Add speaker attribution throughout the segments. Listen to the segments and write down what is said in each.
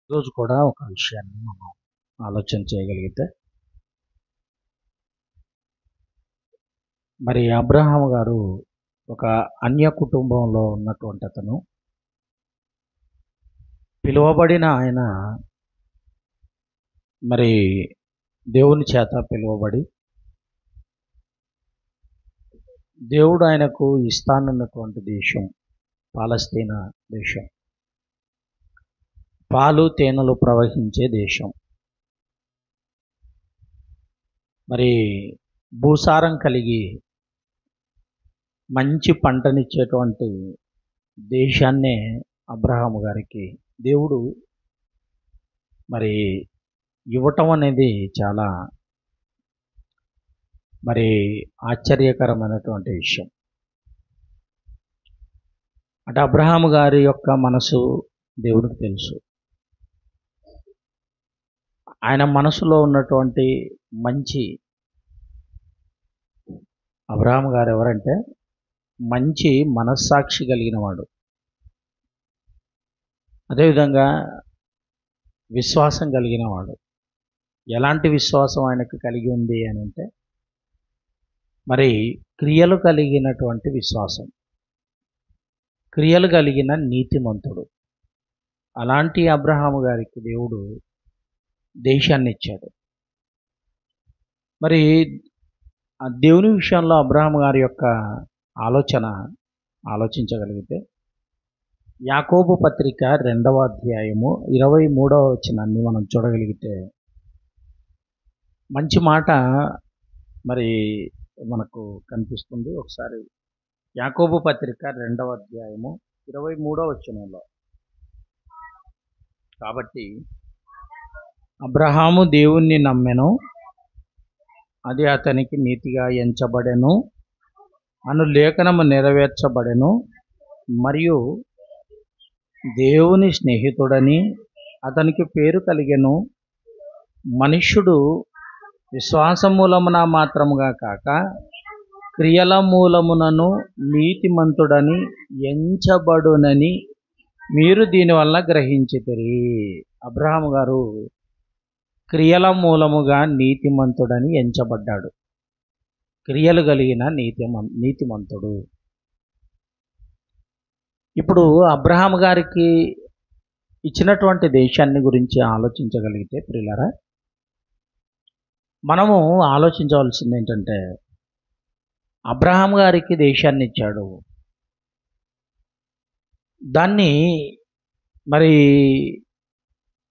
Speaker 1: ఈరోజు కూడా ఒక విషయాన్ని మనం ఆలోచన చేయగలిగితే, మరి అబ్రహాం గారు ఒక అన్య కుటుంబంలో ఉన్నటువంటి అతను. పిలువబడిన ఆయన మరి దేవుని చేత పిలువబడి, దేవుడు ఆయనకు ఇస్తానన్నటువంటి దేశం పాలస్తీనా దేశం, పాలు తేనెలు ప్రవహించే దేశం, మరి భూసారం కలిగి మంచి పంటనిచ్చేటువంటి దేశాన్నే అబ్రహాము గారికి దేవుడు మరి ఇవ్వటం అనేది చాలా మరి ఆశ్చర్యకరమైనటువంటి విషయం. అంటే అబ్రహాము గారి యొక్క మనసు దేవుడికి తెలుసు. ఆయన మనసులో ఉన్నటువంటి మంచి, అబ్రహాము గారు ఎవరంటే మంచి మనస్సాక్షి కలిగిన వాడు. అదేవిధంగా విశ్వాసం కలిగిన వాడు. ఎలాంటి విశ్వాసం ఆయనకు కలిగి ఉంది అని అంటే, మరి క్రియలు కలిగినటువంటి విశ్వాసం, క్రియలు కలిగిన నీతిమంతుడు. అలాంటి అబ్రహాము గారికి దేవుడు దేశాన్ని ఇచ్చాడు. మరి ఆ దేవుని విషయంలో అబ్రహాము గారి యొక్క ఆలోచించగలిగితే, యాకోబు పత్రిక 2వ అధ్యాయము 23వ వచనాన్ని మనం చూడగలిగితే మంచి మాట మరి మనకు కనిపిస్తుంది. ఒకసారి యాకోబు పత్రిక 2వ అధ్యాయము 23వ వచనంలో, కాబట్టి అబ్రహాము దేవుణ్ణి నమ్మెను, అది అతనికి నీతిగా ఎంచబడెను అను లేఖనము నెరవేర్చబడెను, మరియు దేవుని స్నేహితుడని అతనికి పేరు కలిగెను. మనుష్యుడు విశ్వాస మూలమున మాత్రముగా కాక క్రియల మూలమునను నీతిమంతుడని ఎంచబడునని మీరు దీనివల్ల గ్రహించితిరి. అబ్రహాము గారు క్రియల మూలముగా నీతిమంతుడని ఎంచబడ్డాడు. క్రియలు కలిగిన నీతిమంతుడు. ఇప్పుడు అబ్రహాము గారికి ఇచ్చినటువంటి దేశాన్ని గురించి ఆలోచించగలిగితే ప్రియులారా, మనము ఆలోచించవలసింది ఏంటంటే, అబ్రహాము గారికి దేశాన్ని ఇచ్చాడు, దాన్ని మరి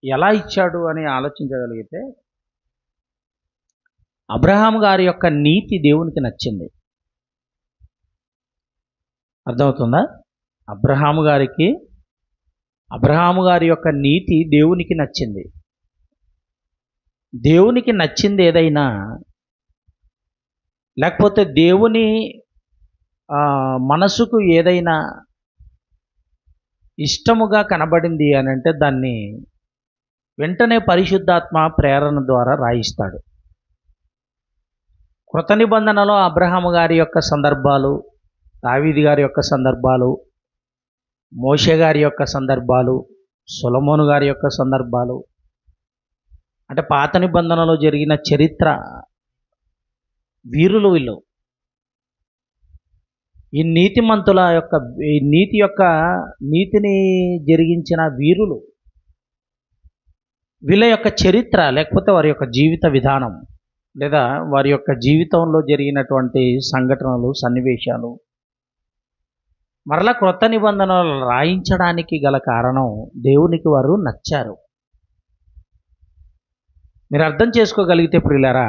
Speaker 1: ఎలా ఇచ్చాడు అని ఆలోచించగలిగితే, అబ్రహాము గారి యొక్క నీతి దేవునికి నచ్చింది. అర్థమవుతుందా? అబ్రహాము గారి యొక్క నీతి దేవునికి నచ్చింది. దేవునికి నచ్చింది ఏదైనా, లేకపోతే దేవుని మనసుకు ఏదైనా ఇష్టముగా కనబడింది అని అంటే దాన్ని వెంటనే పరిశుద్ధాత్మ ప్రేరణ ద్వారా రాయిస్తాడు. కృత నిబంధనలో అబ్రహాము గారి యొక్క సందర్భాలు, దావీదు గారి యొక్క సందర్భాలు, మోషే గారి యొక్క సందర్భాలు, సొలొమోను గారి యొక్క సందర్భాలు, అంటే పాత నిబంధనలో జరిగిన చరిత్ర వీరులు వీళ్ళు. ఈ నీతిమంతుల యొక్క నీతిని జరిగించిన వీరులు, వీళ్ళ యొక్క చరిత్ర, లేకపోతే వారి యొక్క జీవిత విధానం, లేదా వారి యొక్క జీవితంలో జరిగినటువంటి సంఘటనలు, సన్నివేశాలు మరలా క్రొత్త నిబంధనలు రాయించడానికి గల కారణం దేవునికి వారు నచ్చారు. మీరు అర్థం చేసుకోగలిగితే ప్రియులారా,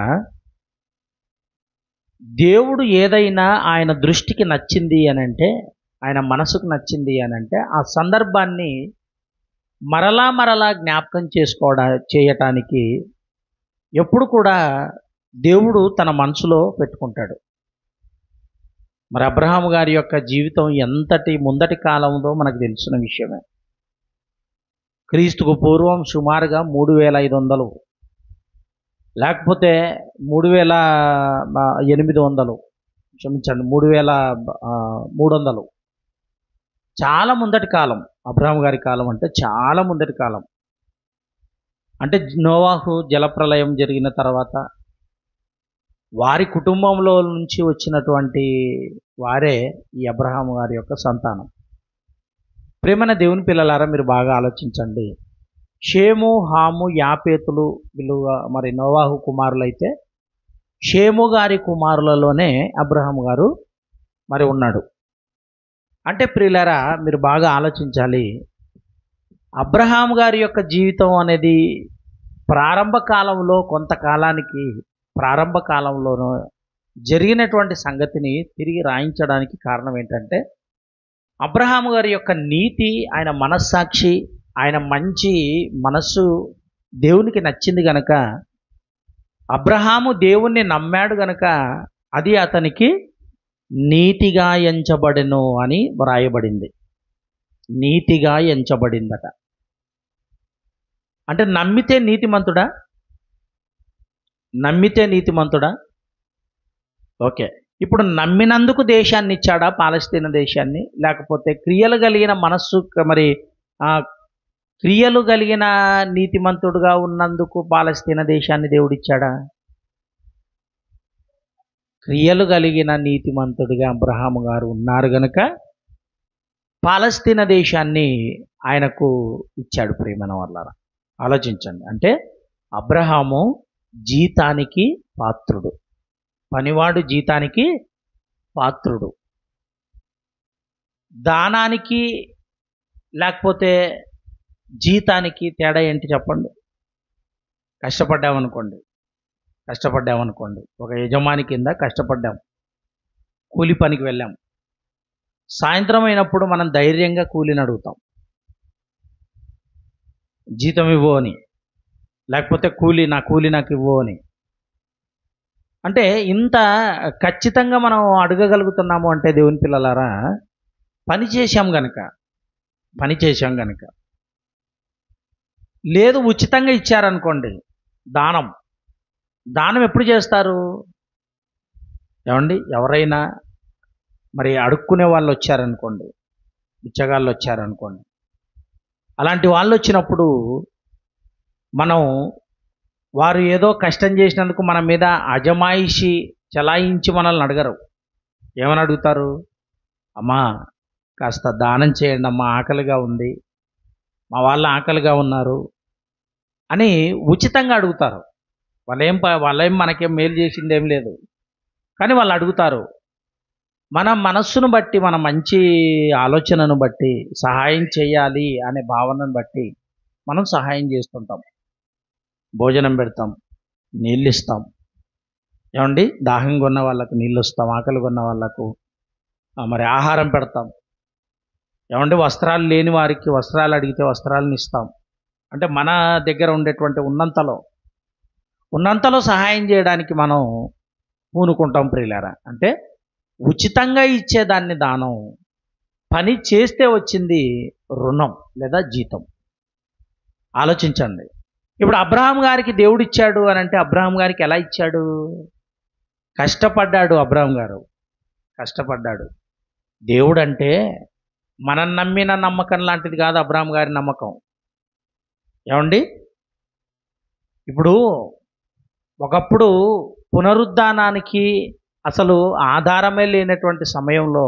Speaker 1: దేవుడు ఏదైనా ఆయన దృష్టికి నచ్చింది అని అంటే, ఆయన మనసుకు నచ్చింది అని అంటే, ఆ సందర్భాన్ని మరలా జ్ఞాపకం చేయటానికి ఎప్పుడు కూడా దేవుడు తన మనసులో పెట్టుకుంటాడు. మరి అబ్రహాము గారి యొక్క జీవితం ఎంతటి ముందటి కాలంలో మనకు తెలిసిన విషయమే. క్రీస్తుకు పూర్వం సుమారుగా 3500, లేకపోతే 3800, క్షమించండి 3300, చాలా ముందటి కాలం. అబ్రహాము గారి కాలం అంటే చాలా ముందటి కాలం. అంటే నోవాహు జలప్రలయం జరిగిన తర్వాత వారి కుటుంబంలో నుంచి వచ్చినటువంటి వారే ఈ అబ్రహాము గారి యొక్క సంతానం. ప్రేమైన దేవుని పిల్లలారా, మీరు బాగా ఆలోచించండి. షేము, హాము, యాపేతులు వీళ్ళు మరి నోవాహు కుమారులైతే షేము గారి కుమారులలోనే అబ్రహాము గారు మరి ఉన్నాడు. అంటే ప్రియులారా, మీరు బాగా ఆలోచించాలి. అబ్రహాము గారి యొక్క జీవితం అనేది ప్రారంభ కాలంలోనూ జరిగినటువంటి సంగతిని తిరిగి రాయించడానికి కారణం ఏంటంటే, అబ్రహాము గారి యొక్క నీతి, ఆయన మనస్సాక్షి, ఆయన మంచి మనస్సు దేవునికి నచ్చింది గనక, అబ్రహాము దేవుణ్ణి నమ్మాడు గనక అది అతనికి నీతిగా ఎంచబడెను అని వ్రాయబడింది. నీతిగా ఎంచబడిందట. అంటే నమ్మితే నీతిమంతుడా? ఓకే. ఇప్పుడు నమ్మినందుకు దేశాన్ని ఇచ్చాడా, పాలస్తీనా దేశాన్ని? లేకపోతే క్రియలు కలిగిన మనస్సు మరి క్రియలు కలిగిన నీతిమంతుడుగా ఉన్నందుకు పాలస్తీనా దేశాన్ని దేవుడిచ్చాడా? క్రియలు కలిగిన నీతిమంతుడిగా అబ్రహాము గారు ఉన్నారు గనుక పాలస్తీనా దేశాన్ని ఆయనకు ఇచ్చాడు. ప్రియమైన వాళ్ళారా, ఆలోచించండి. అంటే అబ్రహాము జీతానికి పాత్రుడు, పనివాడు జీతానికి పాత్రుడు. దానానికి లేకపోతే జీతానికి తేడా ఏంటి చెప్పండి? కష్టపడ్డామనుకోండి, ఒక యజమాని కింద కష్టపడ్డాం, కూలి పనికి వెళ్ళాం. సాయంత్రం అయినప్పుడు మనం ధైర్యంగా కూలిని అడుగుతాం, జీతం ఇవ్వు అని, లేకపోతే నా కూలి నాకు ఇవ్వు అని. అంటే ఇంత ఖచ్చితంగా మనం అడగగలుగుతున్నాము అంటే దేవుని పిల్లలారా, పని చేశాం గనక. లేదు ఉచితంగా ఇచ్చారనుకోండి, దానం ఎప్పుడు చేస్తారు? ఏమండి, ఎవరైనా మరి అడుక్కునే వాళ్ళు వచ్చారనుకోండి, బిచ్చగాళ్ళు వచ్చారనుకోండి, అలాంటి వాళ్ళు వచ్చినప్పుడు మనం వారు ఏదో కష్టం చేసినందుకు మన మీద అజమాయిషి చలాయించి మనల్ని అడగరు. ఏమని అడుగుతారు? అమ్మా కాస్త దానం చేయండి అమ్మా, ఆకలిగా ఉంది, మా వాళ్ళు ఆకలిగా ఉన్నారు అని ఉచితంగా అడుగుతారు. వాళ్ళేం మనకేం మేలు చేసింది ఏం లేదు, కానీ వాళ్ళు అడుగుతారు. మన మనస్సును బట్టి, మన మంచి ఆలోచనను బట్టి, సహాయం చేయాలి అనే భావనను బట్టి మనం సహాయం చేస్తుంటాం. భోజనం పెడతాం, నీళ్ళు ఇస్తాం. ఏమండి, దాహంగా ఉన్న వాళ్ళకు నీళ్ళు ఇస్తాం, ఆకలిగా ఉన్న వాళ్ళకు మరి ఆహారం పెడతాం. ఏమండి, వస్త్రాలు లేని వారికి వస్త్రాలు అడిగితే వస్త్రాలను ఇస్తాం. అంటే మన దగ్గర ఉండేటువంటి ఉన్నంతలో సహాయం చేయడానికి మనం పూనుకుంటాం. ప్రియులారా, అంటే ఉచితంగా ఇచ్చేదాన్ని దానం, పని చేస్తే వచ్చింది రుణం లేదా జీతం. ఆలోచించండి. ఇప్పుడు అబ్రహాం గారికి దేవుడు ఇచ్చాడు అని అంటే అబ్రహాం గారికి ఎలా ఇచ్చాడు? కష్టపడ్డాడు. అబ్రహాం గారు కష్టపడ్డాడు. దేవుడు అంటే మనం నమ్మిన నమ్మకం లాంటిది కాదు అబ్రహాం గారి నమ్మకం. ఏమండి, ఇప్పుడు ఒకప్పుడు పునరుద్ధానానికి అసలు ఆధారమే లేనటువంటి సమయంలో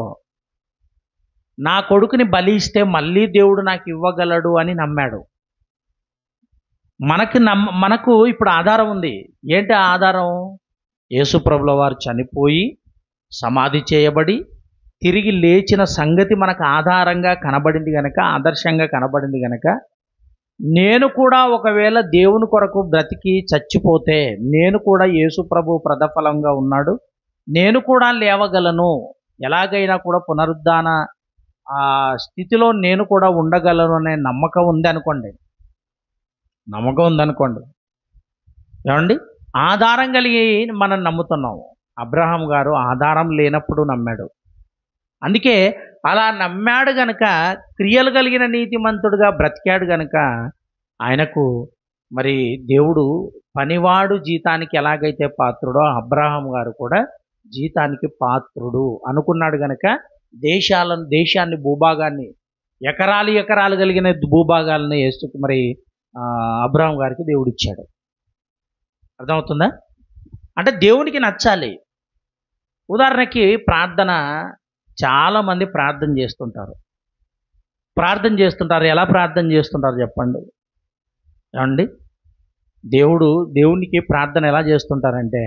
Speaker 1: నా కొడుకుని బలి ఇస్తే మళ్ళీ దేవుడు నాకు ఇవ్వగలడు అని నమ్మాడు. మనకు ఇప్పుడు ఆధారం ఉంది. ఏంటి ఆ ఆధారం? యేసుప్రభుల వారు చనిపోయి సమాధి చేయబడి తిరిగి లేచిన సంగతి మనకు ఆధారంగా కనబడింది గనక, ఆదర్శంగా కనబడింది గనక, నేను కూడా ఒకవేళ దేవుని కొరకు బ్రతికి చచ్చిపోతే నేను కూడా యేసుప్రభు ప్రతిఫలంగా ఉన్నాడు, నేను కూడా లేవగలను, ఎలాగైనా కూడా పునరుద్ధాన స్థితిలో నేను కూడా ఉండగలను అనే నమ్మకం ఉందనుకోండి. ఏమండి, ఆధారం కలిగి మనం నమ్ముతున్నాము. అబ్రహాం గారు ఆధారం లేనప్పుడు నమ్మాడు. అందుకే అలా నమ్మాడు గనక, క్రియలు కలిగిన నీతిమంతుడుగా బ్రతికాడు గనక ఆయనకు మరి దేవుడు పనివాడు జీతానికి ఎలాగైతే పాత్రుడో అబ్రహాం గారు కూడా జీతానికి పాత్రుడు అనుకున్నాడు గనక దేశాన్ని, భూభాగాన్ని, ఎకరాలు కలిగిన భూభాగాలను మరి అబ్రాహాం గారికి దేవుడు ఇచ్చాడు. అర్థమవుతుందా? అంటే దేవునికి నచ్చాలి. ఉదాహరణకి ప్రార్థన, చాలామంది ప్రార్థన చేస్తుంటారు. ఎలా ప్రార్థన చేస్తుంటారు చెప్పండి? ఏమండి, దేవునికి ప్రార్థన ఎలా చేస్తుంటారంటే,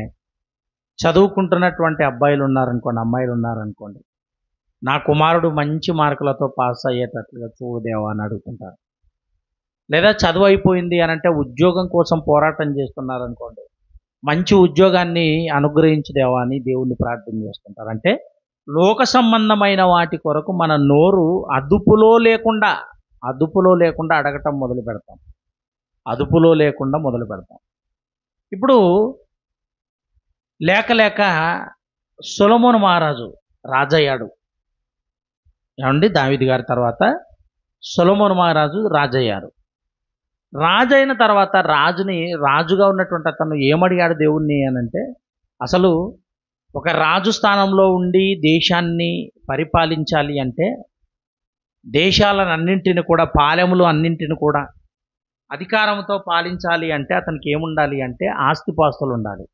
Speaker 1: చదువుకుంటున్నటువంటి అబ్బాయిలు ఉన్నారనుకోండి, అమ్మాయిలు ఉన్నారనుకోండి, నా కుమారుడు మంచి మార్కులతో పాస్ అయ్యేటట్లుగా చూడు దేవా అని అడుగుతుంటారు. లేదా చదువు అయిపోయింది అని అంటే ఉద్యోగం కోసం పోరాటం చేస్తున్నారనుకోండి, మంచి ఉద్యోగాన్ని అనుగ్రహించు దేవా అని దేవుణ్ణి ప్రార్థన చేస్తుంటారు. అంటే లోక సంబంధమైన వాటి కొరకు మన నోరు అదుపులో లేకుండా అడగటం మొదలు పెడతాం. ఇప్పుడు లేక సొలొమోను మహారాజు రాజయ్యాడు. ఏమండి, దావీదు గారి తర్వాత సొలొమోను మహారాజు రాజయ్యారు. రాజైన తర్వాత రాజుగా ఉన్నటువంటి అతను ఏమడిగాడు దేవుణ్ణి అనంటే, అసలు ఒక రాజు స్థానంలో ఉండి దేశాన్ని పరిపాలించాలి అంటే, దేశాలను అన్నింటిని కూడా, పాలెములు అన్నింటిని కూడా అధికారంతో పాలించాలి అంటే అతనికి ఏముండాలి అంటే ఆస్తిపాస్తులు ఉండాలి.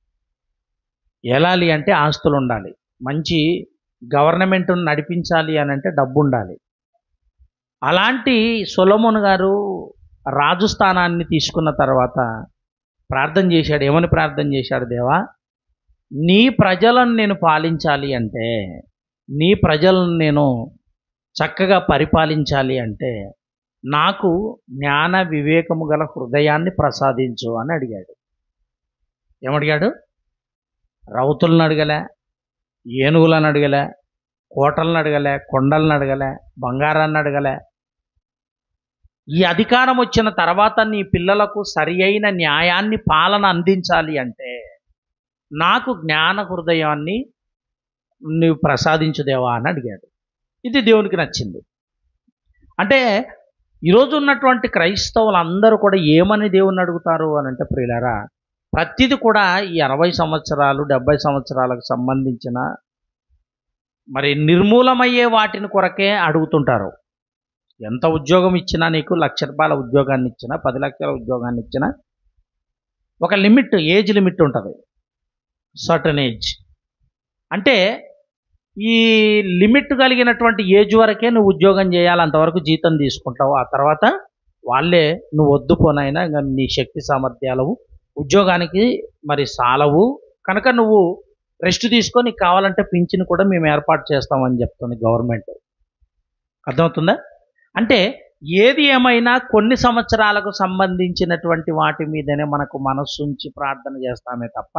Speaker 1: ఏలాలి అంటే ఆస్తులు ఉండాలి. మంచి గవర్నమెంట్ను నడిపించాలి అని అంటే డబ్బు ఉండాలి. అలాంటి సొలొమోను గారు రాజు స్థానాన్ని తీసుకున్న తర్వాత ప్రార్థన చేశాడు. ఏమని ప్రార్థన చేశాడు? దేవా, నీ ప్రజలను నేను పాలించాలి అంటే, నీ ప్రజలను నేను చక్కగా పరిపాలించాలి అంటే నాకు జ్ఞాన వివేకము గల హృదయాన్ని ప్రసాదించు అని అడిగాడు. ఏమడిగాడు? రౌతులను అడగలే, ఏనుగులను అడగలే, కోటలను అడగలే, కొండలను అడగలే, బంగారాన్ని అడగలే. ఈ అధికారం వచ్చిన తర్వాత నీ పిల్లలకు సరి అయిన న్యాయాన్ని, పాలన అందించాలి అంటే నాకు జ్ఞాన హృదయాన్ని నువ్వు ప్రసాదించుదేవా అని అడిగాడు. ఇది దేవునికి నచ్చింది. అంటే ఈరోజు ఉన్నటువంటి క్రైస్తవులు అందరూ కూడా ఏమని దేవుణ్ణి అడుగుతారు అని అంటే, ప్రియులారా, ప్రతిది కూడా ఈ 60 సంవత్సరాలు 70 సంవత్సరాలకు సంబంధించిన మరి నిర్మూలమయ్యే వాటిని కొరకే అడుగుతుంటారు. ఎంత ఉద్యోగం ఇచ్చినా, నీకు ₹1,00,000 ఉద్యోగాన్ని ఇచ్చినా, 10 లక్షల ఉద్యోగాన్ని ఇచ్చినా ఒక లిమిట్, ఏజ్ లిమిట్ ఉంటుంది. సర్టన్ ఏజ్ అంటే ఈ లిమిట్ కలిగినటువంటి ఏజ్ వరకే నువ్వు ఉద్యోగం చేయాలి, అంతవరకు జీతం తీసుకుంటావు. ఆ తర్వాత వాళ్ళే నువ్వు వద్దు పోనైనా ఇంకా నీ శక్తి సామర్థ్యాలు ఉద్యోగానికి మరి సాలవు కనుక నువ్వు రెస్ట్ తీసుకొని కావాలంటే పింఛను కూడా మేము ఏర్పాటు చేస్తామని చెప్తుంది గవర్నమెంట్. అర్థమవుతుందా? అంటే ఏది ఏమైనా కొన్ని సంవత్సరాలకు సంబంధించినటువంటి వాటి మీదనే మనకు మనస్సు ఉంచి ప్రార్థన చేస్తామే తప్ప,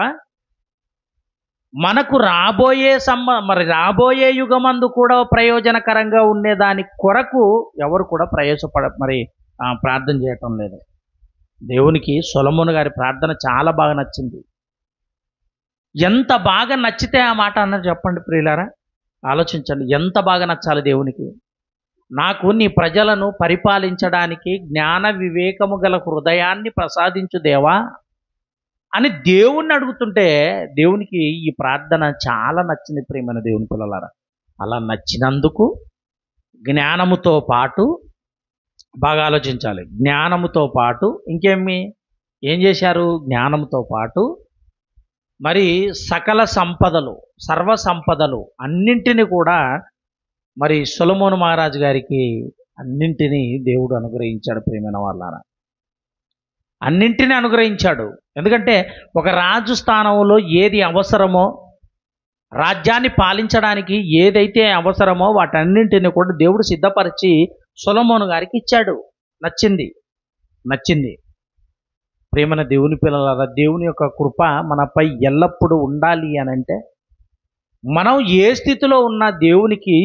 Speaker 1: మనకు రాబోయే యుగమందు కూడా ప్రయోజనకరంగా ఉండేదాని కొరకు ఎవరు కూడా ప్రార్థన చేయటం లేదు. దేవునికి సొలొమోను గారి ప్రార్థన చాలా బాగా నచ్చింది. ఎంత బాగా నచ్చితే ఆ మాట అన్నారు చెప్పండి ప్రియులారా? ఆలోచించండి, ఎంత బాగా నచ్చాలి దేవునికి. నాకు నీ ప్రజలను పరిపాలించడానికి జ్ఞాన వివేకము గల హృదయాన్ని ప్రసాదించు దేవా అని దేవుణ్ణి అడుగుతుంటే దేవునికి ఈ ప్రార్థన చాలా నచ్చింది. ప్రియమైన దేవుని పిల్లలారా, అలా నచ్చినందుకు జ్ఞానముతో పాటు, బాగా ఆలోచించాలి, జ్ఞానముతో పాటు ఏం చేశారు? జ్ఞానముతో పాటు మరి సకల సంపదలు, సర్వ సంపదలు అన్నింటినీ కూడా మరి సొలొమోను మహారాజు గారికి అన్నింటినీ దేవుడు అనుగ్రహించాడు. ప్రియమైన వాళ్ళారా, అన్నింటినీ అనుగ్రహించాడు. ఎందుకంటే ఒక రాజు స్థానంలో ఏది అవసరమో, రాజ్యాన్ని పాలించడానికి ఏదైతే అవసరమో వాటన్నింటినీ కూడా దేవుడు సిద్ధపరిచి సొలొమోను గారికి ఇచ్చాడు. నచ్చింది. ప్రియమైన దేవుని పిల్లలారా, దేవుని యొక్క కృప మనపై ఎల్లప్పుడూ ఉండాలి అని అంటే మనం ఏ స్థితిలో ఉన్న దేవునికి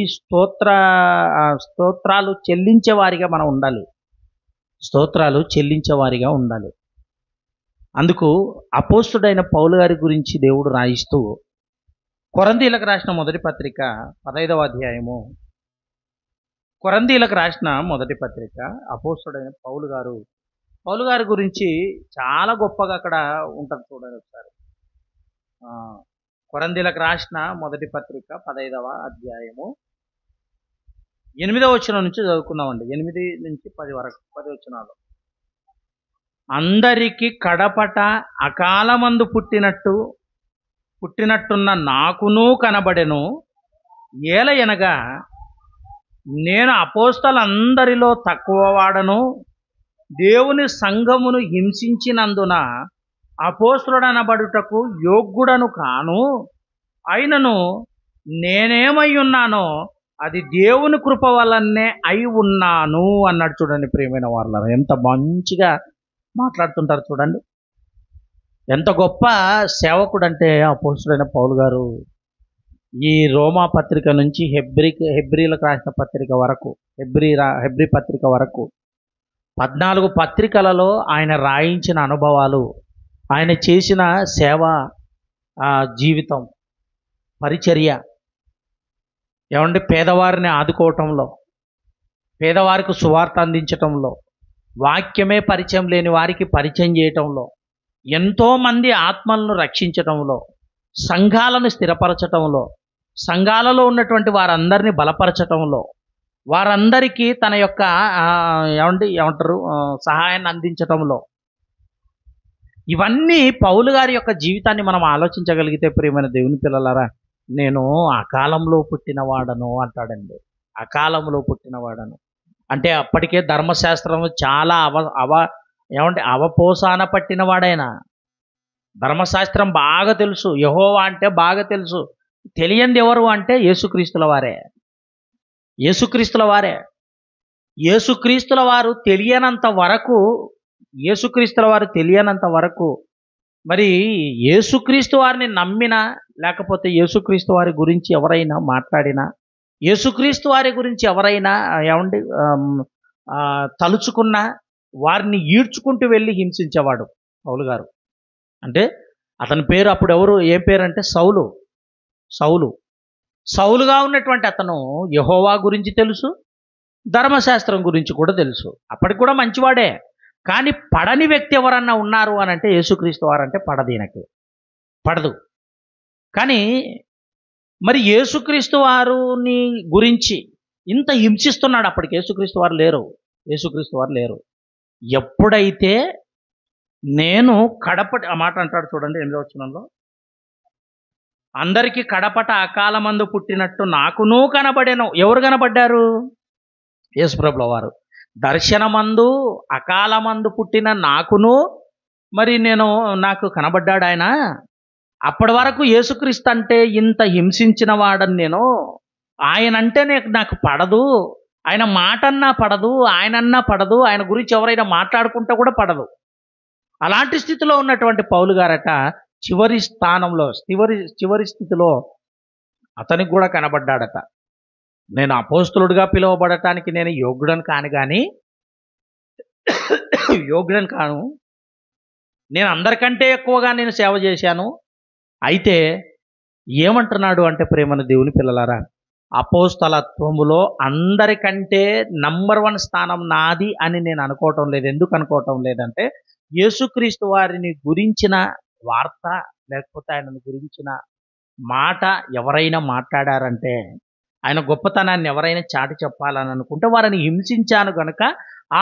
Speaker 1: స్తోత్రాలు చెల్లించేవారిగా మనం ఉండాలి. అందుకు అపోస్తుడైన పౌలు గారి గురించి దేవుడు రాయిస్తూ కొరంథీయులకు రాసిన మొదటి పత్రిక 15వ అధ్యాయము, కొరంథీయులకు రాసిన మొదటి పత్రిక, అపోస్తుడైన పౌలు గారి గురించి చాలా గొప్పగా అక్కడ ఉంటుంది. చూడండి ఒకసారి. కొరంథీయులకు రాసిన మొదటి పత్రిక 15వ అధ్యాయము 8వ వచనం నుంచి చదువుకుందామండి. 8 నుంచి 10 వరకు 10 వచనాలు. అందరికి కడపట అకాలమందు పుట్టినట్టున్న నాకునూ కనబడెను. ఏలయనగా నేను అపోస్తలందరిలో తక్కువ వాడను, దేవుని సంఘమును హింసించినందున అపోస్తలుడనబడుటకు యోగ్యుడను కాను. అయినను నేనేమై ఉన్నానో అది దేవుని కృప వల్లనే అయి ఉన్నాను అన్నాడు. చూడండి ప్రియమైన వారలారా, ఎంత మంచిగా మాట్లాడుతుంటారు చూడండి. ఎంత గొప్ప సేవకుడు అంటే అపోస్తలుడైన పౌలు గారు. ఈ రోమా పత్రిక నుంచి హెబ్రీలకు రాసిన పత్రిక వరకు, హెబ్రీ పత్రిక వరకు 14 పత్రికలలో ఆయన రాయించిన అనుభవాలు, ఆయన చేసిన సేవ జీవితం, పరిచర్య, ఏమంటే పేదవారిని ఆదుకోవటంలో, పేదవారికి సువార్త అందించటంలో, వాక్యమే పరిచయం లేని వారికి పరిచయం చేయటంలో, ఎంతోమంది ఆత్మలను రక్షించటంలో, సంఘాలను స్థిరపరచటంలో, సంఘాలలో ఉన్నటువంటి వారందరినీ బలపరచటంలో, వారందరికీ తన యొక్క సహాయాన్ని అందించటంలో, ఇవన్నీ పౌలు గారి యొక్క జీవితాన్ని మనం ఆలోచించగలిగితే ప్రియమైన దేవుని పిల్లలారా, నేను అకాలంలో పుట్టినవాడను అంటాడండి. అకాలంలో పుట్టినవాడను అంటే అప్పటికే ధర్మశాస్త్రం చాలా అవపోసాన పట్టినవాడైనా. ధర్మశాస్త్రం బాగా తెలుసు, యెహోవా అంటే బాగా తెలుసు. తెలియంది ఎవరు అంటే యేసుక్రీస్తుల వారే. యేసుక్రీస్తుల వారే. యేసుక్రీస్తుల వారు తెలియనంత వరకు మరి యేసుక్రీస్తు వారిని నమ్మినా, లేకపోతే యేసుక్రీస్తు వారి గురించి ఎవరైనా మాట్లాడినా, యేసుక్రీస్తు వారి గురించి ఎవరైనా తలుచుకున్నా వారిని ఈడ్చుకుంటూ వెళ్ళి హింసించేవాడు పౌలు గారు. అంటే అతని పేరు అప్పుడు ఏం పేరు అంటే సౌలుగా ఉన్నటువంటి అతను యెహోవా గురించి తెలుసు, ధర్మశాస్త్రం గురించి కూడా తెలుసు. అప్పటికి కూడా మంచివాడే. కానీ పడని వ్యక్తి ఎవరన్నా ఉన్నారు అని అంటే యేసుక్రీస్తు వారంటే పడదు. కానీ మరి యేసుక్రీస్తు వారిని గురించి ఇంత హింసిస్తున్నాడు. అప్పటికి యేసుక్రీస్తు వారు లేరు. ఎప్పుడైతే నేను కడపటి, ఆ మాట అంటాడు చూడండి 8వ వచనంలో, అందరికీ కడపట అకాలమందు పుట్టినట్టు నాకునూ కనబడెను. ఎవరు కనబడ్డారు? యేసుప్రభుల వారు. దర్శనమందు అకాలమందు పుట్టిన నాకును నాకు కనబడ్డాడు ఆయన. అప్పటి వరకు యేసుక్రీస్తు అంటే ఇంత హింసించిన వాడని నేను. ఆయనంటే నాకు పడదు, ఆయన మాటన్నా పడదు, ఆయనన్నా పడదు, ఆయన గురించి ఎవరైనా మాట్లాడుకుంటా కూడా పడదు. అలాంటి స్థితిలో ఉన్నటువంటి పౌలు గారట చివరి స్థితిలో అతనికి కూడా కనబడ్డాడట. నేను అపోస్తలుడిగా పిలువబడటానికి నేను యోగ్యుడని కాను, నేను అందరికంటే ఎక్కువగా నేను సేవ చేశాను. అయితే ఏమంటున్నాడు అంటే ప్రేమన దేవుని పిల్లలారా, అపోస్తలత్వములో అందరికంటే నంబర్ 1 స్థానం నాది అని నేను అనుకోవటం లేదు. ఎందుకు అనుకోవటం లేదంటే యేసుక్రీస్తు వారిని గురించిన వార్త, లేకపోతే ఆయనను గురించిన మాట ఎవరైనా మాట్లాడారంటే, ఆయన గొప్పతనాన్ని ఎవరైనా చాటి చెప్పాలని అనుకుంటే వారిని హింసించాను గనుక,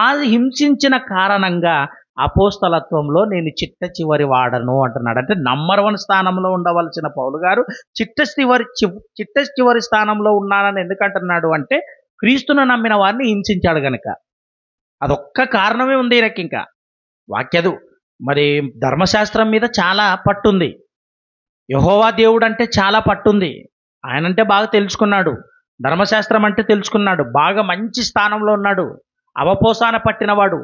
Speaker 1: ఆ హింసించిన కారణంగా అపోస్తలత్వంలో నేను చిట్ట చివరి వాడను అంటున్నాడు. అంటే నంబర్ 1 స్థానంలో ఉండవలసిన పౌలు గారు చిట్ట చివరి స్థానంలో ఉన్నానని ఎందుకంటున్నాడు అంటే, క్రీస్తును నమ్మిన వారిని హింసించాడు గనక. అదొక్క కారణమే ఉంది ఈయనకి. ఇంకా వాక్యదు మరి ధర్మశాస్త్రం మీద చాలా పట్టుంది, యెహోవా దేవుడు అంటే చాలా పట్టుంది, ఆయనంటే బాగా తెలుసుకున్నాడు, ధర్మశాస్త్రం అంటే తెలుసుకున్నాడు, బాగా మంచి స్థానంలో ఉన్నాడు, అవపోసాన పట్టినవాడు.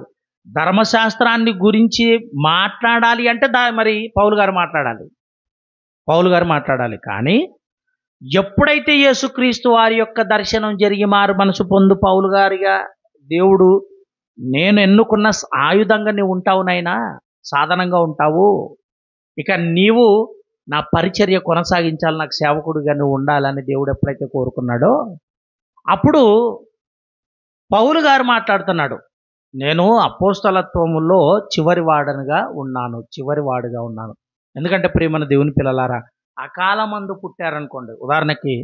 Speaker 1: ధర్మశాస్త్రాన్ని గురించి మాట్లాడాలి అంటే మరి పౌలు గారు మాట్లాడాలి. కానీ ఎప్పుడైతే యేసుక్రీస్తు వారి యొక్క దర్శనం జరిగి మారు మనసు పొందు పౌలు గారిగా దేవుడు, నేను ఎన్నుకున్న ఆయుధంగా నీవు ఉంటావు నైనా, సాధనంగా ఉంటావు, ఇక నీవు నా పరిచర్య కొనసాగించాలి, నాకు సేవకుడిగా నువ్వు ఉండాలని దేవుడు ఎప్పుడైతే కోరుకున్నాడో అప్పుడు పౌలు గారు మాట్లాడుతున్నాడు, నేను అపోస్తలత్వములో చివరివాడుగా ఉన్నాను. ఎందుకంటే ప్రియమైన దేవుని పిల్లలారా, అకాలమందు పుట్టారనుకోండి, ఉదాహరణకి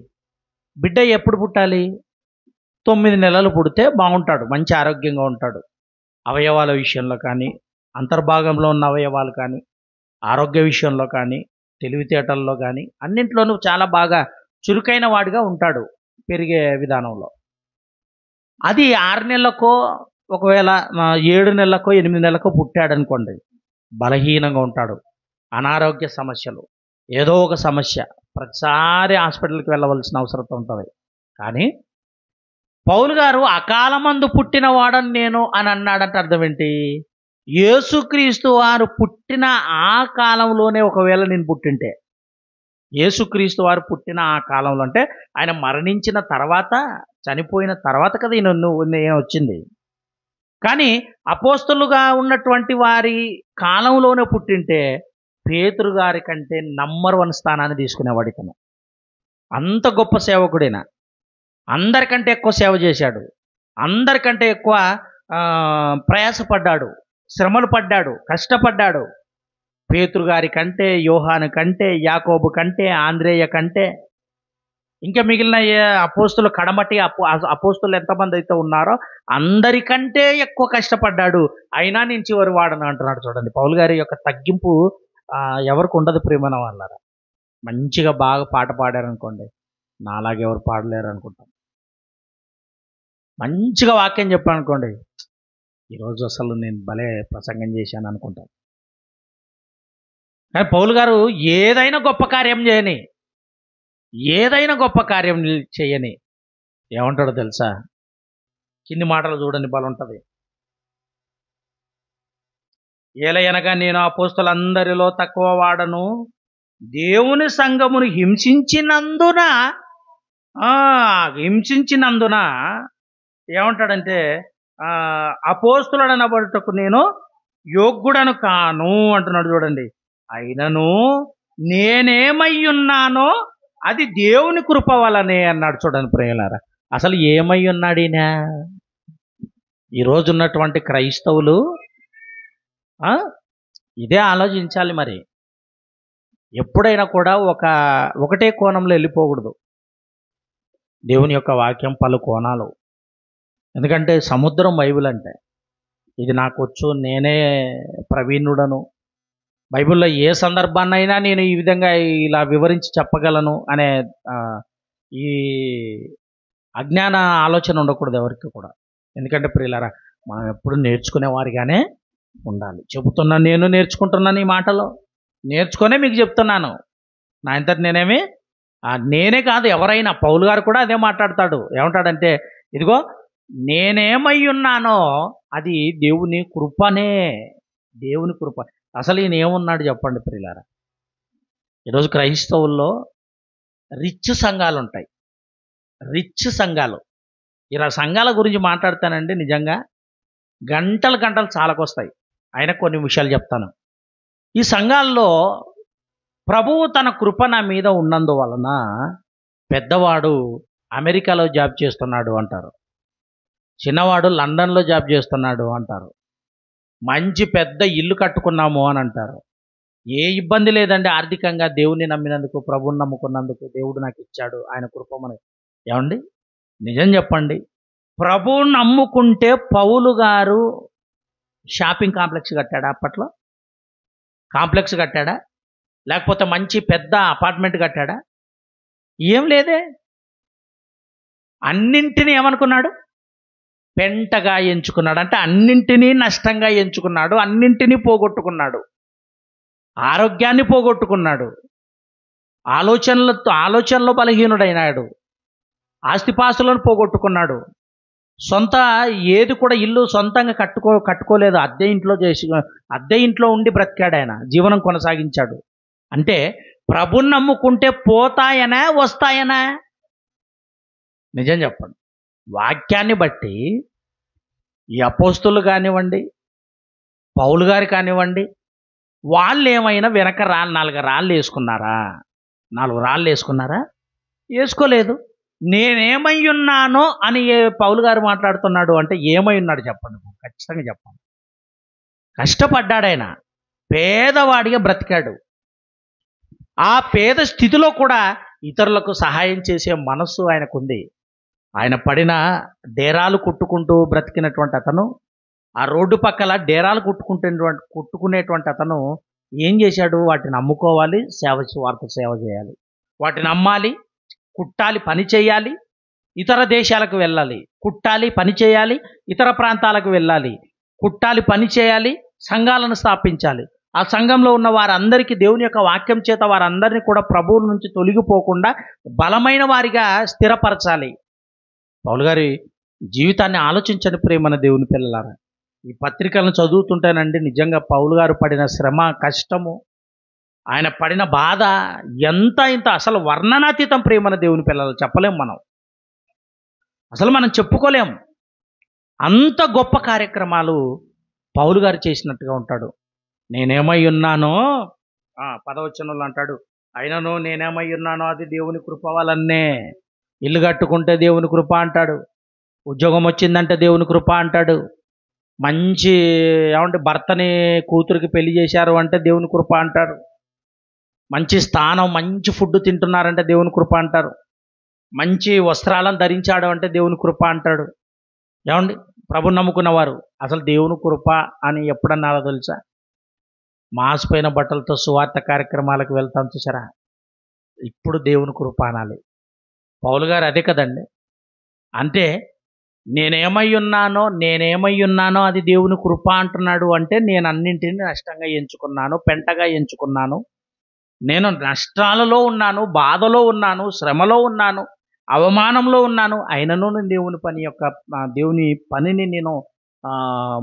Speaker 1: బిడ్డ ఎప్పుడు పుట్టాలి? 9 నెలలు పుడితే బాగుంటాడు, మంచి ఆరోగ్యంగా ఉంటాడు, అవయవాల విషయంలో కానీ అంతర్భాగంలో ఉన్న అవయవాలు కానీ, ఆరోగ్య విషయంలో కానీ, తెలివితేటల్లో కానీ అన్నింట్లోనూ చాలా బాగా చురుకైన వాడిగా ఉంటాడు పెరిగే విధానంలో. అది 6 నెలలకో, ఒకవేళ 7 నెలలకో, 8 నెలలకో పుట్టాడనుకోండి, బలహీనంగా ఉంటాడు. అనారోగ్య సమస్యలు, ఏదో ఒక సమస్య, ప్రతిసారి హాస్పిటల్కి వెళ్ళవలసిన అవసరం ఉంటుంది. కానీ పౌలు గారు అకాలమందు పుట్టిన వాడని నేను అని అన్నాడంటే అర్థం ఏంటి? యేసుక్రీస్తు వారు పుట్టిన ఆ కాలంలోనే ఒకవేళ నేను పుట్టింటే, యేసుక్రీస్తు వారు పుట్టిన ఆ కాలంలో అంటే ఆయన మరణించిన తర్వాత, చనిపోయిన తర్వాత కదా నేను వచ్చింది. కానీ అపోస్తలుగా ఉన్నటువంటి వారి కాలంలోనే పుట్టింటే పేతురు గారి కంటే నంబర్ 1 స్థానాన్ని తీసుకునేవాడు ఇతను. అంత గొప్ప సేవకుడైన, అందరికంటే ఎక్కువ సేవ చేశాడు, అందరికంటే ఎక్కువ ప్రయాసపడ్డాడు, శ్రమలు పడ్డాడు, కష్టపడ్డాడు. పేతురు గారి కంటే, యోహాను కంటే, యాకోబు కంటే, ఆంద్రేయ కంటే, ఇంకా మిగిలిన అపోస్తులు కడమటి అపోస్తులు ఎంతమంది అయితే ఉన్నారో అందరికంటే ఎక్కువ కష్టపడ్డాడు. అయినా నేను చివరి వాడను అంటున్నాడు. చూడండి, పౌలు గారి యొక్క తగ్గింపు ఎవరికి ఉండదు ప్రేమన వాళ్ళారా. మంచిగా బాగా పాట పాడారనుకోండి, నాలాగే ఎవరు పాడలేరు అనుకుంటాం. మంచిగా వాక్యం చెప్పానుకోండి, ఈరోజు అసలు నేను భలే ప్రసంగం చేశాను అనుకుంటాను. కానీ పౌలు గారు ఏదైనా గొప్ప కార్యం చేయని, ఏదైనా గొప్ప కార్యం చేయని ఏమంటాడో తెలుసా? కింది మాటలు చూడండి, బలం ఉంటుంది. ఏలయనగా నేను అపోస్తలులందరిలో తక్కువ వాడను, దేవుని సంఘమును హింసించినందున ఏమంటాడంటే అపోస్తలుడనబడుటకు నేను యోగ్యుడను కాను అంటున్నాడు. చూడండి, అయినను నేనేమై ఉన్నానో అది దేవుని కృప వలనే అన్నాడు. చూడండి ప్రియులారా, అసలు ఏమై ఉన్నాడు ఈయన? ఈరోజు ఉన్నటువంటి క్రైస్తవులు ఇదే ఆలోచించాలి. మరి ఎప్పుడైనా కూడా ఒకటే కోణంలో వెళ్ళిపోకూడదు. దేవుని యొక్క వాక్యం పలు కోణాలు. ఎందుకంటే సముద్రం బైబిల్ అంటే ఇది నాకు వచ్చు, నేనే ప్రవీణుడను, బైబిల్లో ఏ సందర్భాన్నైనా నేను ఈ విధంగా ఇలా వివరించి చెప్పగలను అనే ఈ అజ్ఞాన ఆలోచన ఉండకూడదు ఎవరికి కూడా. ఎందుకంటే ప్రియులారా, మనం ఎప్పుడు నేర్చుకునేవారిగానే ఉండాలి. చెబుతున్నాను, నేను నేర్చుకుంటున్నాను, ఈ మాటలో నేర్చుకునే మీకు చెప్తున్నాను. నా ఇంతటి నేనే కాదు, ఎవరైనా. పౌలు గారు కూడా అదే మాట్లాడతాడు. ఏమంటాడంటే, ఇదిగో నేనేమై ఉన్నానో అది దేవుని కృపనే, దేవుని కృప. అసలు ఈయన ఏమున్నాడు చెప్పండి ప్రియులారా? ఈరోజు క్రైస్తవుల్లో రిచ్ సంఘాలు ఉంటాయి, రిచ్ సంఘాలు. ఇలా సంఘాల గురించి మాట్లాడతానండి, నిజంగా గంటలు చాలకొస్తాయి. అయినా కొన్ని విషయాలు చెప్తాను. ఈ సంఘాల్లో ప్రభువు తన కృప నా మీద ఉన్నందువలన పెద్దవాడు అమెరికాలో జాబ్ చేస్తున్నాడు అంటారు, చిన్నవాడు లండన్లో జాబ్ చేస్తున్నాడు అంటారు, మంచి పెద్ద ఇల్లు కట్టుకున్నాము అని అంటారు. ఏ ఇబ్బంది లేదండి ఆర్థికంగా, దేవుని నమ్మినందుకు, ప్రభువుని నమ్ముకున్నందుకు దేవుడు నాకు ఇచ్చాడు, ఆయన కృప మనకి. ఏమండి, నిజం చెప్పండి, ప్రభువుని నమ్ముకుంటే పౌలు గారు షాపింగ్ కాంప్లెక్స్ కట్టాడా? అప్పట్లో కాంప్లెక్స్ కట్టాడా? లేకపోతే మంచి పెద్ద అపార్ట్మెంట్ కట్టాడా? ఏం లేదే. అన్నింటినీ ఏమనుకున్నాడు? పెంటగా ఎంచుకున్నాడు. అంటే అన్నింటినీ నష్టంగా ఎంచుకున్నాడు, అన్నింటినీ పోగొట్టుకున్నాడు, ఆరోగ్యాన్ని పోగొట్టుకున్నాడు, ఆలోచనలో బలహీనుడైనాడు, ఆస్తిపాస్తులను పోగొట్టుకున్నాడు, సొంత ఏది కూడా ఇల్లు సొంతంగా కట్టుకోలేదు, అద్దె ఇంట్లో ఉండి బ్రతికాడు, ఆయన జీవనం కొనసాగించాడు. అంటే ప్రభుని నమ్ముకుంటే పోతాయనా వస్తాయనా? నిజం చెప్పండి. వాక్యాన్ని బట్టి ఈ అపోస్తులు కానివ్వండి, పౌలు గారు కానివ్వండి, వాళ్ళు ఏమైనా వెనక 4 రాళ్ళు వేసుకున్నారా? 4 రాళ్ళు వేసుకున్నారా? వేసుకోలేదు. నేనేమై ఉన్నానో అని పౌలు గారు మాట్లాడుతున్నాడు అంటే ఏమై ఉన్నాడు చెప్పండి, ఖచ్చితంగా చెప్పండి. కష్టపడ్డాడు ఆయన, పేదవాడిగా బ్రతికాడు. ఆ పేద స్థితిలో కూడా ఇతరులకు సహాయం చేసే మనస్సు ఆయనకుంది. ఆయన పడిన డేరాలు కుట్టుకుంటూ బ్రతికినటువంటి అతను ఆ రోడ్డు పక్కల డేరాలు కుట్టుకునేటువంటి అతను ఏం చేశాడు? వాటిని అమ్ముకోవాలి, స్వార్థ సేవ చేయాలి. వాటిని అమ్మాలి, కుట్టాలి, పని చేయాలి, ఇతర దేశాలకు వెళ్ళాలి, కుట్టాలి, పని చేయాలి, ఇతర ప్రాంతాలకు వెళ్ళాలి, కుట్టాలి, పని చేయాలి, సంఘాలను స్థాపించాలి. ఆ సంఘంలో ఉన్న వారందరికీ దేవుని యొక్క వాక్యం చేత వారందరినీ కూడా ప్రభువు నుంచి తొలగిపోకుండా బలమైన వారిగా స్థిరపరచాలి. పౌలు గారి జీవితాన్ని ఆలోచించని ప్రియమైన దేవుని పిల్లలారా, ఈ పత్రికలను చదువుతుంటేనండి నిజంగా పౌలు గారు పడిన శ్రమ, కష్టము, ఆయన పడిన బాధ ఎంత ఇంత అసలు వర్ణనాతీతం ప్రియమైన దేవుని పిల్లలు, చెప్పలేం మనం, అసలు మనం చెప్పుకోలేం. అంత గొప్ప కార్యక్రమాలు పౌలు గారు చేసినట్టుగా ఉంటాడు. నేనేమై ఉన్నానో 10వ అంటాడు, అయినను నేనేమై ఉన్నానో అది దేవుని కృప వలనే. ఇల్లు కట్టుకుంటే దేవుని కృప అంటాడు, ఉద్యోగం వచ్చిందంటే దేవుని కృప అంటాడు, మంచి భర్తని కూతురికి పెళ్లి చేశారు అంటే దేవుని కృప అంటాడు, మంచి స్థానం, మంచి ఫుడ్ తింటున్నారంటే దేవుని కృప అంటారు, మంచి వస్త్రాలను ధరించాడు అంటే దేవుని కృప అంటాడు. ప్రభుని నమ్ముకున్నవారు అసలు దేవుని కృప అని ఎప్పుడన్నారో తెలుసా? మాసిపోయిన బట్టలతో సువార్త కార్యక్రమాలకు వెళ్తాం చూసారా, ఇప్పుడు దేవుని కృప అనాలి. పౌలు గారు అదే కదండి. అంటే నేనేమై ఉన్నానో అది దేవుని కృప అంటున్నాడు. అంటే నేను అన్నింటినీ నష్టంగా ఎంచుకున్నాను, పెంటగా ఎంచుకున్నాను, నేను నష్టాలలో ఉన్నాను, బాధలో ఉన్నాను, శ్రమలో ఉన్నాను, అవమానంలో ఉన్నాను, అయినను నేను దేవుని పనిని నేను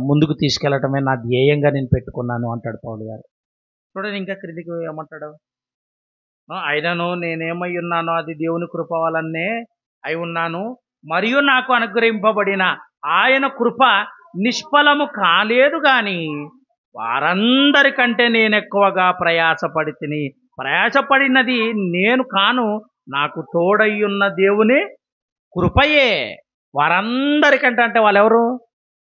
Speaker 1: ముందుకు తీసుకెళ్లటమే నా ధ్యేయంగా నేను పెట్టుకున్నాను అంటాడు పౌలు గారు. చూడండి ఇంకా క్రిందికి ఏమంటాడు? అయినను నేనేమై ఉన్నానో అది దేవుని కృప వలనే అయి ఉన్నాను, మరియు నాకు అనుగ్రహింపబడిన ఆయన కృప నిష్ఫలము కాలేదు కానీ వారందరికంటే నేను ఎక్కువగా ప్రయాసపడినది నేను కాను, నాకు తోడయ్యున్న దేవుని కృపయే. వారందరికంటే అంటే వాళ్ళెవరు?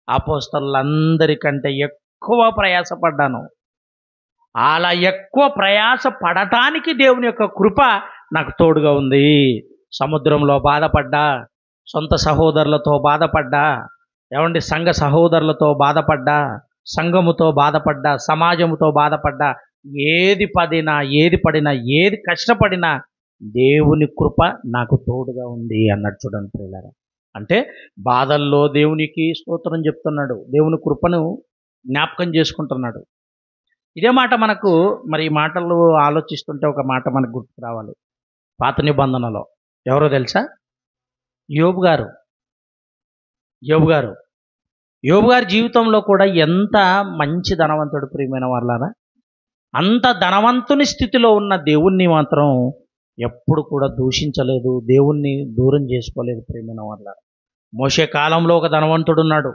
Speaker 1: అపోస్తలులందరికంటే ఎక్కువ ప్రయాసపడ్డాను. అలా ఎక్కువ ప్రయాస పడటానికి దేవుని యొక్క కృప నాకు తోడుగా ఉంది. సముద్రంలో బాధపడ్డా, సొంత సహోదరులతో బాధపడ్డా, సంఘ సహోదరులతో బాధపడ్డా, సంఘముతో బాధపడ్డా, సమాజముతో బాధపడ్డా, ఏది పడినా ఏది కష్టపడినా దేవుని కృప నాకు తోడుగా ఉంది అన్నట్టు చూడండి ప్రియులారా. అంటే బాధల్లో దేవునికి స్తోత్రం చెప్తున్నాడు, దేవుని కృపను జ్ఞాపకం చేసుకుంటున్నాడు. ఇదే మాట మనకు మరి ఈ మాటలు ఆలోచిస్తుంటే ఒక మాట మనకు గుర్తుకు రావాలి. పాత నిబంధనలో ఎవరో తెలుసా? యోబు గారి జీవితంలో కూడా ఎంత మంచి ధనవంతుడు ప్రియమైన వాళ్ళారా. అంత ధనవంతుని స్థితిలో ఉన్న దేవుణ్ణి మాత్రం ఎప్పుడు కూడా దూషించలేదు, దేవుణ్ణి దూరం చేసుకోలేదు ప్రియమైన వాళ్ళారా. మోషే కాలంలో ఒక ధనవంతుడు ఉన్నాడు.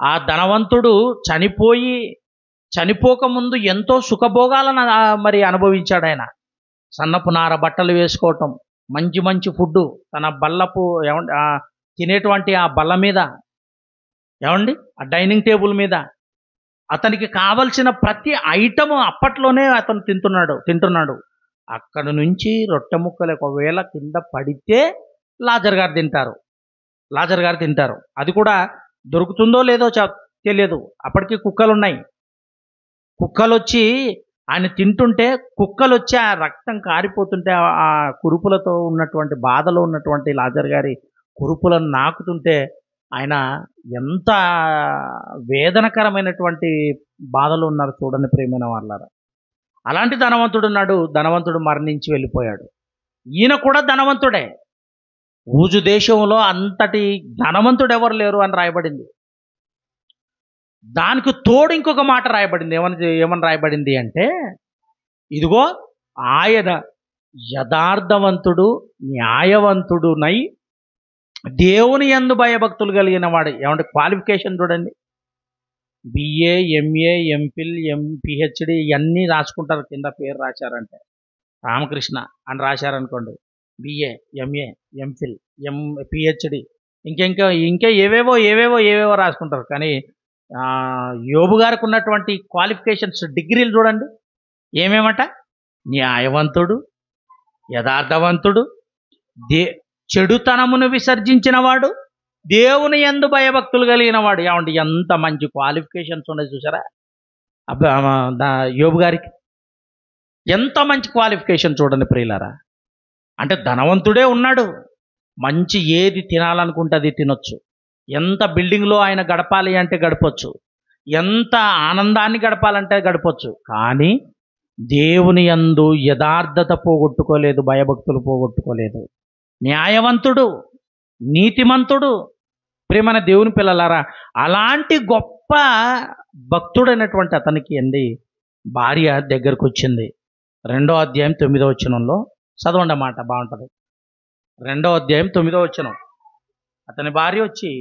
Speaker 1: ఆ ధనవంతుడు చనిపోకముందు ఎంతో సుఖభోగాలను మరి అనుభవించాడు. ఆయన సన్నపు నార బట్టలు వేసుకోవటం, మంచి మంచి ఫుడ్ తన బల్లపు తినేటువంటి ఆ బల్ల మీద, ఆ డైనింగ్ టేబుల్ మీద అతనికి కావలసిన ప్రతి ఐటము అప్పట్లోనే అతను తింటున్నాడు. అక్కడి నుంచి రొట్టె ముక్కలు ఒకవేళ కింద పడితే లాజర్ గారు తింటారు. అది కూడా దొరుకుతుందో లేదో తెలియదు. అప్పటికి కుక్కలున్నాయి. కుక్కలు వచ్చి ఆయన తింటుంటే, కుక్కలు వచ్చి ఆ రక్తం కారిపోతుంటే, ఆ కురుపులతో ఉన్నటువంటి బాధలో ఉన్నటువంటి లాజర్ గారి కురుపులను నాకుతుంటే ఆయన ఎంత వేదనకరమైనటువంటి బాధలు ఉన్నారు చూడండి ప్రియమైన వాళ్ళారా. అలాంటి ధనవంతుడు ఉన్నాడు. ధనవంతుడు మరణించి వెళ్ళిపోయాడు. ఈయన కూడా ధనవంతుడే. ఊజు దేశంలో అంతటి ధనవంతుడు ఎవరు లేరు అని రాయబడింది. దానికి తోడు ఇంకొక మాట రాయబడింది. ఏమని రాయబడింది అంటే, ఇదిగో ఆయన యథార్థవంతుడు, న్యాయవంతుడునై దేవుని యందు భయభక్తులు కలిగిన వాడు. క్వాలిఫికేషన్ చూడండి. BA, MA, MPhil, PhD ఇవన్నీ రాసుకుంటారు. కింద పేరు రాశారంటే రామకృష్ణ అని రాశారనుకోండి, BA, MA, MPhil, PhD ఇంకా ఏవేవో రాసుకుంటారు. కానీ యోబు గారికి ఉన్నటువంటి క్వాలిఫికేషన్స్, డిగ్రీలు చూడండి. ఏమేమట? న్యాయవంతుడు, యథార్థవంతుడు, చెడుతనమును విసర్జించిన వాడు, దేవుని యందు భయభక్తులు కలిగిన వాడు. ఏమంటే ఎంత మంచి క్వాలిఫికేషన్స్ ఉన్నాయి చూసారా యోబు గారికి. ఎంత మంచి క్వాలిఫికేషన్ చూడండి ప్రియులారా. అంటే ధనవంతుడే ఉన్నాడు, మంచి ఏది తినాలనుకుంటే అది తినొచ్చు, ఎంత బిల్డింగ్లో ఆయన గడపాలి అంటే గడపొచ్చు, ఎంత ఆనందాన్ని గడపాలంటే గడపొచ్చు. కానీ దేవుని యందు యథార్థత పోగొట్టుకోలేదు, భయభక్తులు పోగొట్టుకోలేదు. న్యాయవంతుడు, నీతిమంతుడు. ప్రియమైన దేవుని పిల్లలారా, అలాంటి గొప్ప భక్తుడైనటువంటి అతనికి భార్య దగ్గరకు వచ్చింది. 2వ అధ్యాయం 9వ వచనంలో చదవండి మాట, బాగుంటుంది. 2వ అధ్యాయం 9వ వచనం. అతని భార్య వచ్చి,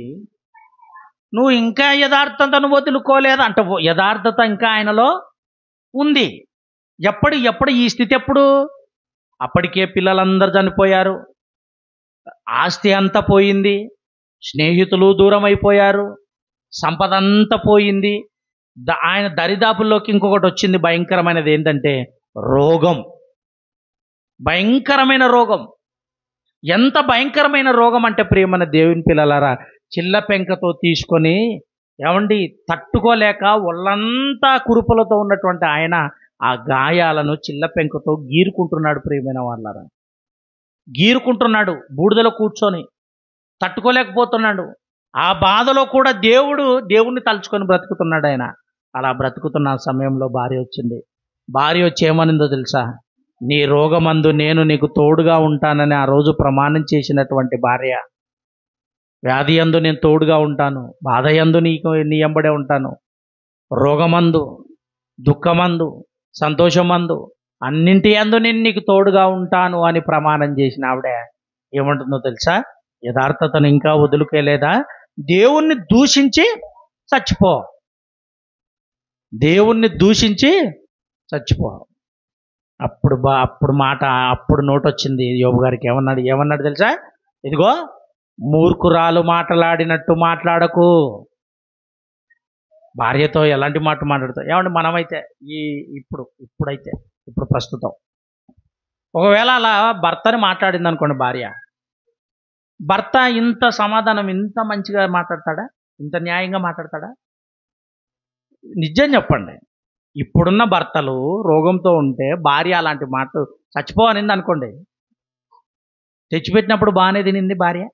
Speaker 1: నువ్వు ఇంకా యథార్థతను వదులుకోలేదు అంటే, యథార్థత ఇంకా ఆయనలో ఉంది. ఎప్పుడు ఈ స్థితి ఎప్పుడు? అప్పటికే పిల్లలందరూ చనిపోయారు, ఆస్తి అంతా పోయింది, స్నేహితులు దూరం అయిపోయారు, సంపద అంతా పోయింది. ఆయన దరిదాపుల్లోకి ఇంకొకటి వచ్చింది భయంకరమైనది. ఏంటంటే రోగం. భయంకరమైన రోగం. ఎంత భయంకరమైన రోగం అంటే ప్రియమైన దేవుని పిల్లలారా, చిల్ల పెంకతో తీసుకొని తట్టుకోలేక ఒళ్ళంతా కురుపులతో ఉన్నటువంటి ఆయన ఆ గాయాలను చిల్ల పెంకతో గీరుకుంటున్నాడు. ప్రియమైన వాళ్ళారా, గీరుకుంటున్నాడు బూడిదలో కూర్చొని, తట్టుకోలేకపోతున్నాడు. ఆ బాధలో కూడా దేవుణ్ణి తలుచుకొని బ్రతుకుతున్నాడు ఆయన. అలా బ్రతుకుతున్న సమయంలో భార్య వచ్చింది. భార్య వచ్చి ఏమనిందో తెలుసా? నీ రోగమందు నేను నీకు తోడుగా ఉంటానని ఆ రోజు ప్రమాణం చేసినటువంటి భార్య, వ్యాధి యందు నేను తోడుగా ఉంటాను, బాధ యందు నీ ఎంబడే ఉంటాను, రోగమందు, దుఃఖమందు, సంతోషమందు, అన్నింటి యందు నేను నీకు తోడుగా ఉంటాను అని ప్రమాణం చేసిన ఆవిడ ఏమంటుందో తెలుసా? యథార్థతను ఇంకా వదులుకోలేదా? దేవుణ్ణి దూషించి చచ్చిపో, దేవుణ్ణి దూషించి చచ్చిపో. అప్పుడు నోటొచ్చింది యోబు గారికి. ఏమన్నాడు తెలుసా? ఇదిగో, మూర్ఖురాలు మాట్లాడినట్టు మాట్లాడకు. భార్యతో ఎలాంటి మాట మాట్లాడుతావు? మనమైతే ఇప్పుడు ప్రస్తుతం ఒకవేళ అలా భర్తని మాట్లాడింది అనుకోండి భార్య, భర్త ఇంత సమాధానం, ఇంత మంచిగా మాట్లాడతాడా? ఇంత న్యాయంగా మాట్లాడతాడా? నిజం చెప్పండి. ఇప్పుడున్న భర్తలు రోగంతో ఉంటే భార్య అలాంటి మాట చచ్చిపోవనింది అనుకోండి, తెచ్చిపెట్టినప్పుడు బాగానే తినింది భార్య,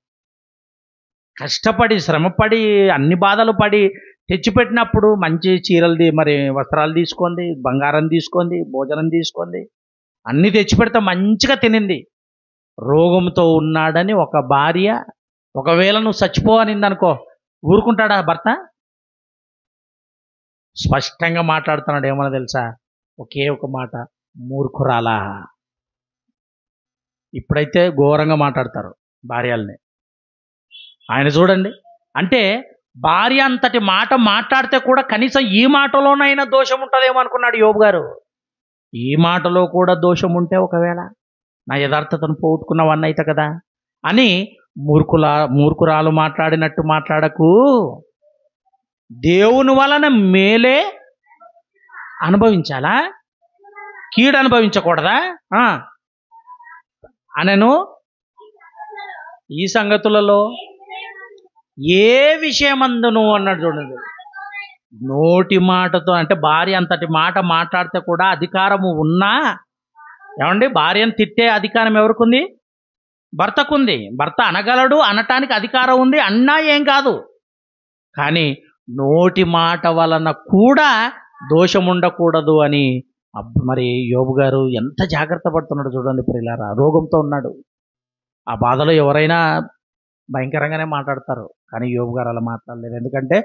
Speaker 1: కష్టపడి శ్రమపడి అన్ని బాధలు పడి తెచ్చిపెట్టినప్పుడు మంచి చీరలు మరి వస్త్రాలు తీసుకుంది, బంగారం తీసుకుంది, భోజనం తీసుకుంది, అన్నీ తెచ్చిపెడితే మంచిగా తినింది. రోగంతో ఉన్నాడని ఒక భార్య ఒకవేళ నువ్వు చచ్చిపోవనింది అనుకో, ఊరుకుంటాడా భర్త? స్పష్టంగా మాట్లాడుతున్నాడు. ఏమన్నా తెలుసా? ఒకే ఒక మాట, మూర్ఖురాలా. ఇప్పుడైతే ఘోరంగా మాట్లాడతారు భార్యల్ని. ఆయన చూడండి, అంటే భార్య అంతటి మాట మాట్లాడితే కూడా కనీసం ఈ మాటలోనైనా దోషం ఉంటుందేమో అనుకున్నాడు యోబు గారు. ఈ మాటలో కూడా దోషం ఉంటే ఒకవేళ నా యథార్థతను పోగొట్టుకున్నవన్నీ అయితే కదా అని మూర్ఖురాలు మాట్లాడినట్టు మాట్లాడకు, దేవుని వలన మేలే అనుభవించాలా, కీడు అనుభవించకూడదా అనను. ఈ సంగతులలో ఏ విషయమందును అన్నాడు చూడండి. నోటి మాటతో అంటే భార్య అంతటి మాట మాట్లాడితే కూడా అధికారము ఉన్నా, భార్యను తిట్టే అధికారం ఎవరికుంది? భర్తకుంది. భర్త అనగలడు, అనటానికి అధికారం ఉంది, అన్నా ఏం కాదు. కానీ నోటి మాట వలన కూడా దోషం ఉండకూడదు అని మరి యోబు గారు ఎంత జాగ్రత్త పడుతున్నాడు చూడండి ప్రియులారా. రోగంతో ఉన్నాడు. ఆ బాధలో ఎవరైనా భయంకరంగానే మాట్లాడతారు, కానీ యోబు గారు అలా మాట్లాడలేదు. ఎందుకంటే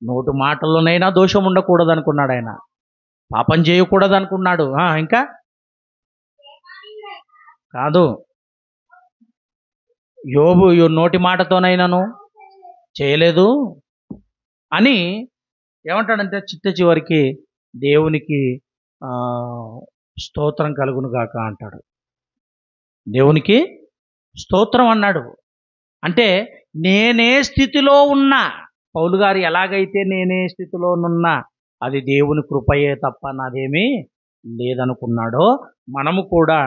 Speaker 1: నోటి మాటల్లోనైనా దోషం ఉండకూడదు అనుకున్నాడు ఆయన, పాపం చేయకూడదు అనుకున్నాడు. ఇంకా కాదు, యోబు నోటి మాటతోనైనాను చేయలేదు అని ఏమంటాడంటే చిట్ట చివరికి దేవునికి స్తోత్రం కలుగును గాక అంటాడు. దేవునికి స్తోత్రం అన్నాడు. అంటే నేనే స్థితిలో ఉన్నా, పౌలు గారు ఎలాగైతే నేనే స్థితిలోనున్నా అది దేవుని కృపయే తప్ప నాదేమీ లేదనుకున్నాడో, మనము కూడా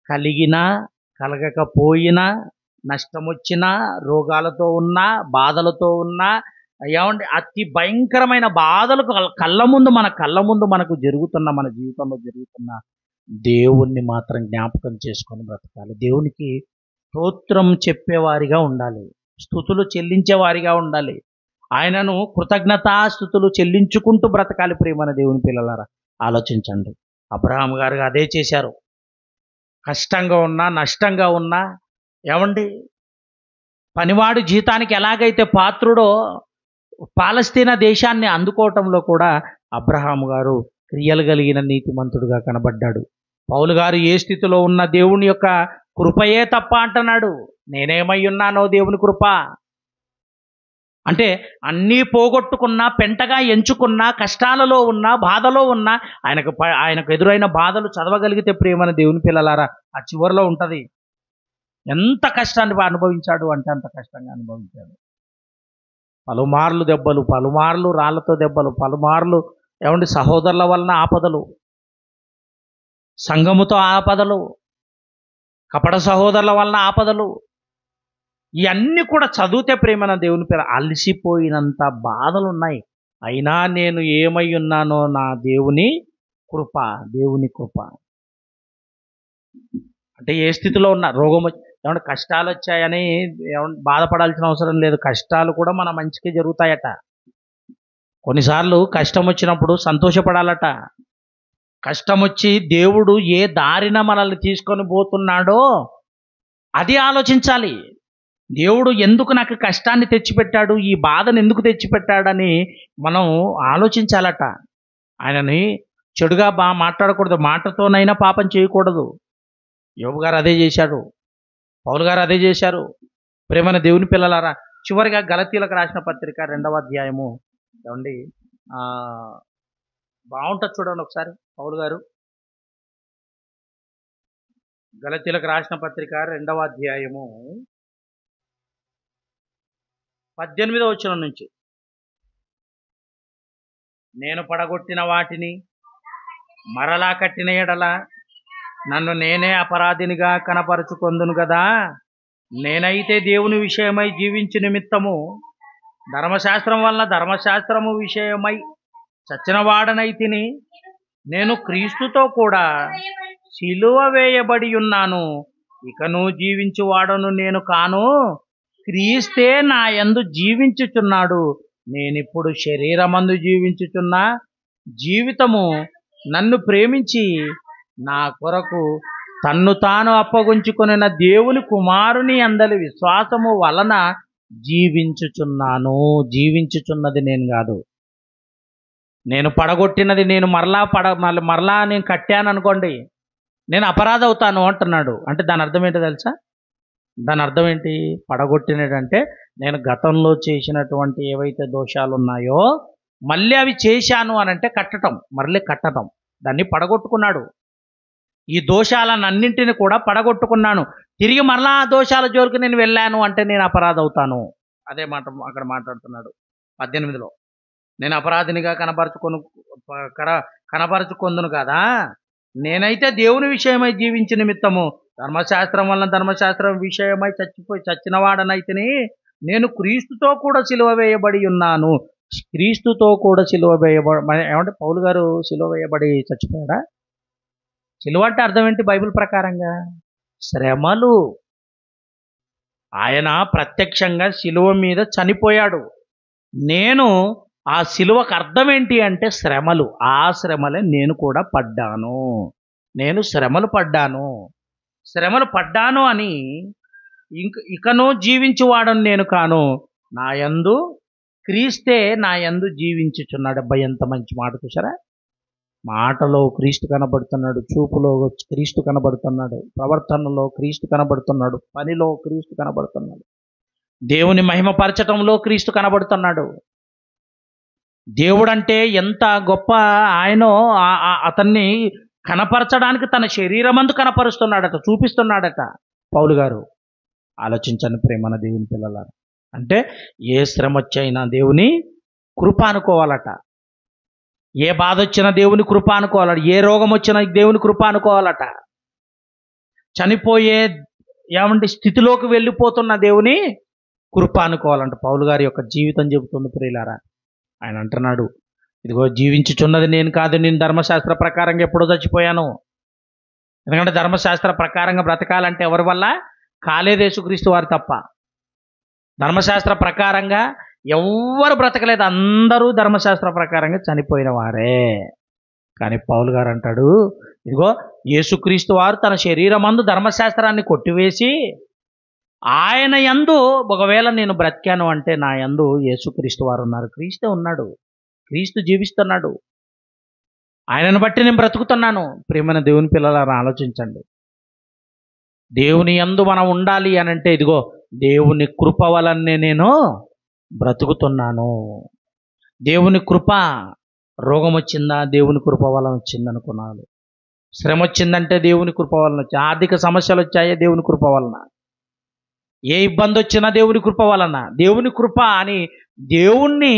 Speaker 1: కలిగినా కలగకపోయినా నష్టం వచ్చినా, రోగాలతో ఉన్నా, బాధలతో ఉన్నా, ఏమంటే అతి భయంకరమైన బాధలు మన కళ్ళ ముందు మనకు జరుగుతున్న, మన జీవితంలో జరుగుతున్న, దేవుణ్ణి మాత్రం జ్ఞాపకం చేసుకొని బ్రతకాలి. దేవునికి స్తోత్రం చెప్పేవారిగా ఉండాలి, స్తుతులు చెల్లించేవారిగా ఉండాలి. ఆయనను కృతజ్ఞతాస్తుతులు చెల్లించుకుంటూ బ్రతకాలి. ప్రియమైన దేవుని పిల్లలారా, ఆలోచించండి. అబ్రహాం గారు అదే చేశారు. కష్టంగా ఉన్నా, నష్టంగా ఉన్నా, ఏమండి, పనివాడు జీతానికి ఎలాగైతే పాత్రుడో పాలస్తీనా దేశాన్ని అందుకోవటంలో కూడా అబ్రహాము గారు క్రియలు కలిగిన నీతిమంతుడుగా కనబడ్డాడు. పౌలు గారు ఏ స్థితిలో ఉన్న దేవుని యొక్క కృపయే తప్ప అంటున్నాడు. నేనేమై ఉన్నానో దేవుని కృప అంటే అన్నీ పోగొట్టుకున్నా, పెంటగా ఎంచుకున్నా, కష్టాలలో ఉన్నా, బాధలో ఉన్నా, ఆయనకు ఎదురైన బాధలు చదవగలిగితే ప్రియమైన దేవుని పిల్లలారా, ఆ చివరిలో ఉంటుంది. ఎంత కష్టాన్ని అనుభవించాడు అంటే అంత కష్టంగా అనుభవించాడు. పలుమార్లు దెబ్బలు, పలుమార్లు రాళ్లతో దెబ్బలు, పలుమార్లు ఏమండి సహోదరుల వలన ఆపదలు, సంఘముతో ఆపదలు, కపట సహోదరుల వలన ఆపదలు, ఇవన్నీ కూడా చదివితే ప్రేమన దేవుని పేరు అలసిపోయినంత బాధలు ఉన్నాయి. అయినా నేను ఏమై ఉన్నానో నా దేవుని కృప. దేవుని కృప అంటే ఏ స్థితిలో ఉన్నా, రోగం ఏమంటే కష్టాలు వచ్చాయని బాధపడాల్సిన అవసరం లేదు. కష్టాలు కూడా మన మంచికి జరుగుతాయట. కొన్నిసార్లు కష్టం వచ్చినప్పుడు సంతోషపడాలట. కష్టం వచ్చి దేవుడు ఏ దారిన మనల్ని తీసుకొని పోతున్నాడో అది ఆలోచించాలి. దేవుడు ఎందుకు నాకు కష్టాన్ని తెచ్చిపెట్టాడు, ఈ బాధను ఎందుకు తెచ్చిపెట్టాడని మనం ఆలోచించాలట. ఆయనని చెడుగా మాట్లాడకూడదు, మాటతోనైనా పాపం చేయకూడదు. యోబు గారు అదే చేశాడు, పౌలు గారు అదే చేశారు. ప్రేమైన దేవుని పిల్లలారా, చివరిగా గలతీలకు రాసిన పత్రిక 2వ అధ్యాయము ఏమండి బాగుంటుంది చూడండి ఒకసారి. పౌలు గారు గలతీలకు రాసిన పత్రిక 2వ అధ్యాయము 18వ వచనం నుంచి, నేను పడగొట్టిన వాటిని మరలా కట్టిన ఎడల నన్ను నేనే అపరాధినిగా కనపరుచుకొందును కదా. నేనైతే దేవుని విషయమై జీవించు నిమిత్తము ధర్మశాస్త్రం వలన ధర్మశాస్త్రము విషయమై చచ్చినవాడనైతిని. నేను క్రీస్తుతో కూడా సిలువ వేయబడి ఉన్నాను. ఇకను జీవించువాడను నేను కాను, క్రీస్తే నా యందు జీవించుచున్నాడు. నేనిప్పుడు శరీరమందు జీవించుచున్న జీవితము నన్ను ప్రేమించి నా కొరకు తన్ను తాను అప్పగించుకొనిన దేవుని కుమారుని అందలి విశ్వాసము వలన జీవించుచున్నాను. జీవించుచున్నది నేను కాదు. నేను పడగొట్టినది నేను మరలా నేను కట్టాను అనుకోండి, నేను అపరాధ అవుతాను అంటున్నాడు. అంటే దాని అర్థం ఏంటో తెలుసా? దాని అర్థం ఏంటి? పడగొట్టినదంటే నేను గతంలో చేసినటువంటి ఏవైతే దోషాలు ఉన్నాయో మళ్ళీ అవి చేశాను అని అంటే కట్టడం, మళ్ళీ కట్టడం, దాన్ని పడగొట్టుకున్నాడు. ఈ దోషాలన్నింటిని కూడా పడగొట్టుకున్నాను. తిరిగి మరలా ఆ దోషాల జోలికి నేను వెళ్ళాను అంటే నేను అపరాధ అవుతాను. అదే మాట అక్కడ మాట్లాడుతున్నాడు 18లో. నేను అపరాధినిగా కనపరుచుకొందును కదా. నేనైతే దేవుని విషయమై జీవించే నిమిత్తము ధర్మశాస్త్రం వలన ధర్మశాస్త్రం విషయమై చచ్చినవాడనైతిని. నేను క్రీస్తుతో కూడా సిలువ వేయబడి ఉన్నాను. క్రీస్తుతో కూడా సిలువ వేయబడి ఏమంటే పౌలు గారు సిలువ వేయబడి చచ్చిపోయాడా? సిలువ అంటే అర్థం ఏంటి బైబిల్ ప్రకారంగా? శ్రమలు. ఆయన ప్రత్యక్షంగా సిలువ మీద చనిపోయాడు. నేను ఆ సిలువకు అర్థం ఏంటి అంటే శ్రమలు. ఆ శ్రమలే నేను కూడా పడ్డాను. నేను శ్రమలు పడ్డాను అని ఇకను జీవించువాడను నేను కాను, నా యందు క్రీస్తే నా యందు జీవించుచున్నాడు. అబ్బాయి ఎంత మంచి మాట చూసారా! మాటలో క్రీస్తు కనబడుతున్నాడు, చూపులో క్రీస్తు కనబడుతున్నాడు, ప్రవర్తనలో క్రీస్తు కనబడుతున్నాడు, పనిలో క్రీస్తు కనబడుతున్నాడు, దేవుని మహిమపరచటంలో క్రీస్తు కనబడుతున్నాడు. దేవుడంటే ఎంత గొప్ప ఆయనో అతన్ని కనపరచడానికి తన శరీరమందు కనపరుస్తున్నాడట, చూపిస్తున్నాడట పౌలు గారు. ఆలోచించండి ప్రేమన దేవుని పిల్లలారా. అంటే ఏ శ్రమ వచ్చైనా దేవుని కృప అనుకోవాలట, ఏ బాధ వచ్చినా దేవుని కృప అనుకోవాలట, ఏ రోగం వచ్చినా దేవుని కృప అనుకోవాలట. చనిపోయే ఏమంటే స్థితిలోకి వెళ్ళిపోతున్న దేవుని కృప అనుకోవాలంట. పౌలు గారి యొక్క జీవితం చెబుతుంది ప్రియులారా. ఆయన అంటున్నాడు, ఇదిగో జీవించుచున్నది నేను కాదు, నేను ధర్మశాస్త్ర ప్రకారంగా ఎప్పుడో చచ్చిపోయాను. ఎందుకంటే ధర్మశాస్త్ర ప్రకారంగా బ్రతకాలంటే ఎవరి వల్ల కాలేదు, యేసుక్రీస్తు వారు తప్ప. ధర్మశాస్త్ర ప్రకారంగా ఎవ్వరు బ్రతకలేదు, అందరూ ధర్మశాస్త్ర ప్రకారంగా చనిపోయిన వారే. కానీ పౌలు గారు అంటాడు, ఇదిగో యేసుక్రీస్తు వారు తన శరీరమందు ధర్మశాస్త్రాన్ని కొట్టివేసి ఆయన యందు ఒకవేళ నేను బ్రతికాను అంటే నా యందు యేసుక్రీస్తు వారు ఉన్నారు, క్రీస్తు ఉన్నాడు, క్రీస్తు జీవిస్తున్నాడు, ఆయనను బట్టి నేను బ్రతుకుతున్నాను. ప్రియమైన దేవుని పిల్లలారా, ఆలోచించండి. దేవుని యందు మనం ఉండాలి అని అంటే ఇదిగో దేవుని కృప వలనే నేను బ్రతుకుతున్నాను. దేవుని కృప. రోగం వచ్చిందా, దేవుని కృప వలన వచ్చింది అనుకున్నాను. శ్రమ వచ్చిందంటే దేవుని కృప వలన వచ్చి, ఆర్థిక సమస్యలు వచ్చాయే దేవుని కృప వలన, ఏ ఇబ్బంది వచ్చినా దేవుని కృప వలన. దేవుని కృప అని దేవుణ్ణి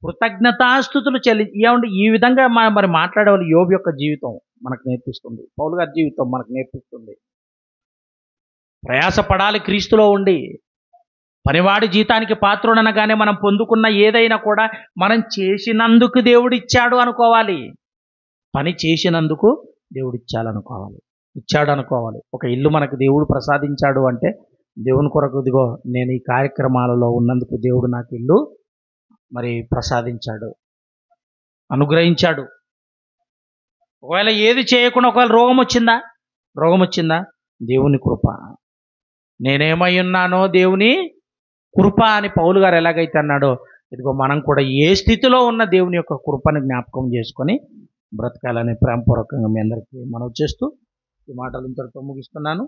Speaker 1: కృతజ్ఞతాస్తుతులు ఏమంటే ఈ విధంగా మరి మాట్లాడేవాళ్ళు. యోబు యొక్క జీవితం మనకు నేర్పిస్తుంది, పౌలు గారి జీవితం మనకు నేర్పిస్తుంది. ప్రయాసపడాలి క్రీస్తులో ఉండి. పనివాడి జీతానికి పాత్రుడనగానే మనం పొందుకున్న ఏదైనా కూడా మనం చేసినందుకు దేవుడిచ్చాడు అనుకోవాలి. పని చేసినందుకు దేవుడిచ్చాలనుకోవాలి, ఇచ్చాడు అనుకోవాలి. ఒక ఇల్లు మనకు దేవుడు ప్రసాదించాడు అంటే దేవుని కొరకు ఇదిగో నేను ఈ కార్యక్రమాలలో ఉన్నందుకు దేవుడు నాకు ఇల్లు మరి ప్రసాదించాడు, అనుగ్రహించాడు. ఒకవేళ ఏది చేయకుండా ఒకవేళ రోగం వచ్చిందా దేవుని కృప. నేనేమై ఉన్నానో దేవుని కృప అని పౌలు గారు ఎలాగైతే అన్నాడో, ఇదిగో మనం కూడా ఏ స్థితిలో ఉన్న దేవుని యొక్క కృపను జ్ఞాపకం చేసుకొని బ్రతకాలని ప్రేమపూర్వకంగా మీ అందరికీ మనవి చేస్తూ ఈ మాటలు ఇంతటితో ముగిస్తున్నాను.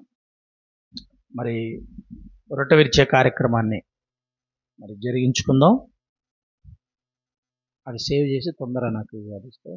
Speaker 1: మరి రొట్టె విరిచే కార్యక్రమాన్ని మరి జరిగించుకుందాం. అది సేవ్ చేసి తొందరగా నాకు అది ఇస్తే